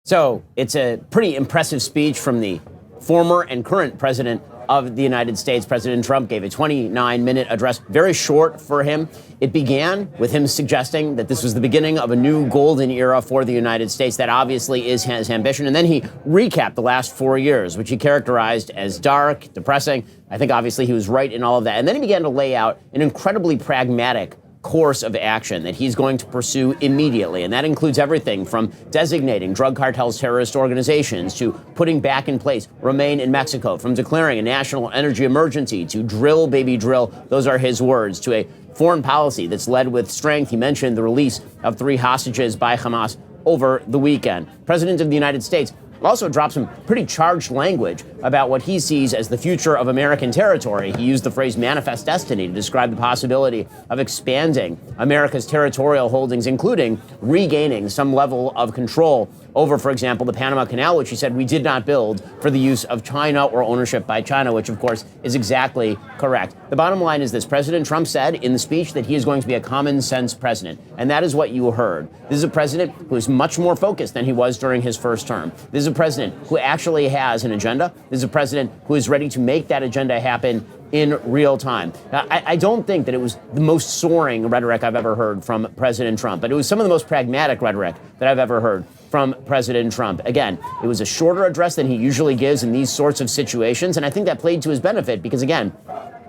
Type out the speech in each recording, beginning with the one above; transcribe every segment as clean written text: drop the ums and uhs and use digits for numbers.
So it's a pretty impressive speech from the former and current president of the United States. President Trump gave a 29-minute address, very short for him. It began with him suggesting that this was the beginning of a new golden era for the United States. That obviously is his ambition. And then he recapped the last 4 years, which he characterized as dark, depressing. I think obviously he was right in all of that. And then he began to lay out an incredibly pragmatic course of action that he's going to pursue immediately. And that includes everything from designating drug cartels terrorist organizations to putting back in place Remain in Mexico, from declaring a national energy emergency to drill, baby, drill. Those are his words, to a foreign policy that's led with strength. He mentioned the release of 3 hostages by Hamas over the weekend. President of the United States also dropped some pretty charged language about what he sees as the future of American territory. He used the phrase manifest destiny to describe the possibility of expanding America's territorial holdings, including regaining some level of control over, for example, the Panama Canal, which he said we did not build for the use of China or ownership by China, which, of course, is exactly correct. The bottom line is this. President Trump said in the speech that he is going to be a common sense president, and that is what you heard. This is a president who is much more focused than he was during his first term. This is a president who actually has an agenda. This is a president who is ready to make that agenda happen in real time. Now, I don't think that it was the most soaring rhetoric I've ever heard from President Trump, but it was some of the most pragmatic rhetoric that I've ever heard from President Trump. Again, it was a shorter address than he usually gives in these sorts of situations, and I think that played to his benefit because, again,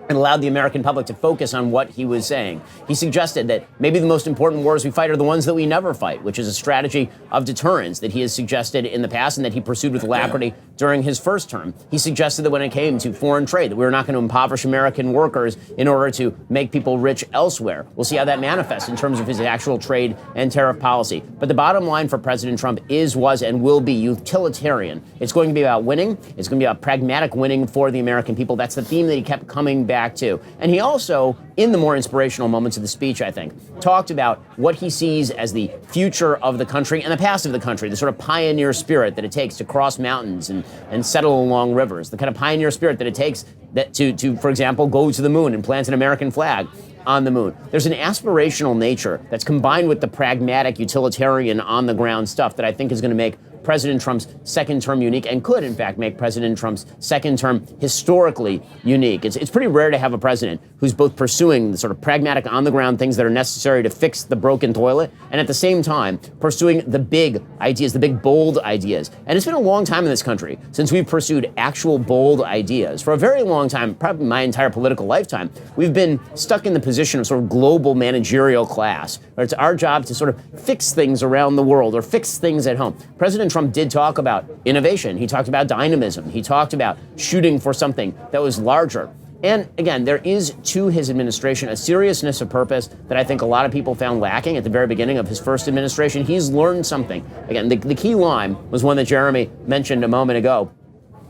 it allowed the American public to focus on what he was saying. He suggested that maybe the most important wars we fight are the ones that we never fight, which is a strategy of deterrence that he has suggested in the past and that he pursued with alacrity during his first term. He suggested that when it came to foreign trade, that we were not going to impoverish American workers in order to make people rich elsewhere. We'll see how that manifests in terms of his actual trade and tariff policy. But the bottom line for President Trump is, was, and will be utilitarian. It's going to be about winning. It's going to be about pragmatic winning for the American people. That's the theme that he kept coming back to. And he also, in the more inspirational moments of the speech, I think, talked about what he sees as the future of the country and the past of the country, the sort of pioneer spirit that it takes to cross mountains and settle along rivers, the kind of pioneer spirit that it takes that to, for example, go to the moon and plant an American flag on the moon. There's an aspirational nature that's combined with the pragmatic, utilitarian, on-the-ground stuff that I think is going to make President Trump's second term unique and could, in fact, make President Trump's second term historically unique. It's pretty rare to have a president who's both pursuing the sort of pragmatic, on-the-ground things that are necessary to fix the broken toilet and at the same time pursuing the big ideas, the big, bold ideas. And it's been a long time in this country since we've pursued actual bold ideas. For a very long time, probably my entire political lifetime, we've been stuck in the position of sort of global managerial class, where it's our job to sort of fix things around the world or fix things at home. President Trump did talk about innovation. He talked about dynamism. He talked about shooting for something that was larger. And again, there is to his administration a seriousness of purpose that I think a lot of people found lacking at the very beginning of his first administration. He's learned something. Again, the key line was one that Jeremy mentioned a moment ago.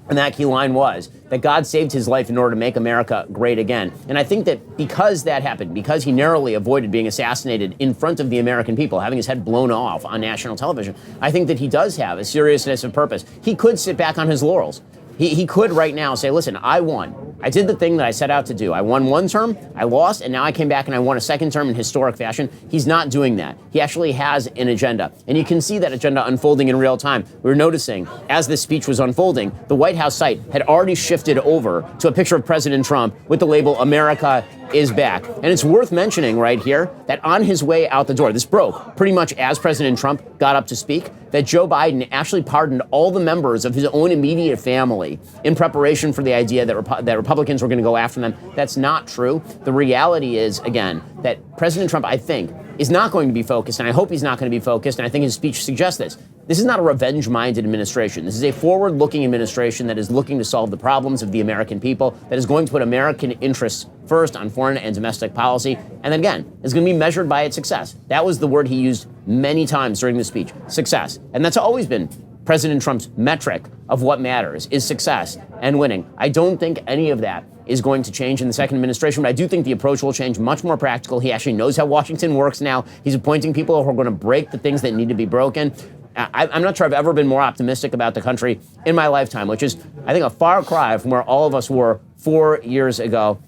And that key line was that God saved his life in order to make America great again. And I think that because that happened, because he narrowly avoided being assassinated in front of the American people, having his head blown off on national television, I think that he does have a seriousness of purpose. He could sit back on his laurels. He could right now say, listen, I won. I did the thing that I set out to do. I won one term, I lost, and now I came back and I won a second term in historic fashion. He's not doing that. He actually has an agenda. And you can see that agenda unfolding in real time. We were noticing, as this speech was unfolding, the White House site had already shifted over to a picture of President Trump with the label, America is back. And it's worth mentioning right here that on his way out the door, this broke pretty much as President Trump got up to speak, that Joe Biden actually pardoned all the members of his own immediate family in preparation for the idea that that Republicans were going to go after them. That's not true. The reality is, again, that President Trump, I think, is not going to be focused, and I hope he's not going to be focused, and I think his speech suggests this. This is not a revenge-minded administration. This is a forward-looking administration that is looking to solve the problems of the American people, that is going to put American interests first on foreign and domestic policy, and then again, is going to be measured by its success. That was the word he used many times during the speech, success. And that's always been President Trump's metric of what matters, is success and winning. I don't think any of that is going to change in the second administration, but I do think the approach will change, much more practical. He actually knows how Washington works now. He's appointing people who are going to break the things that need to be broken. I'm not sure I've ever been more optimistic about the country in my lifetime, which is, I think, a far cry from where all of us were 4 years ago.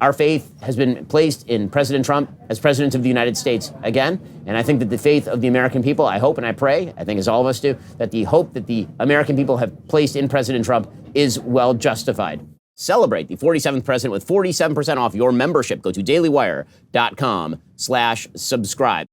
our faith has been placed in President Trump as President of the United States again. And I think that the faith of the American people, I hope and I pray, I think as all of us do, that the hope that the American people have placed in President Trump is well justified. Celebrate the 47th president with 47% off your membership. Go to dailywire.com/subscribe.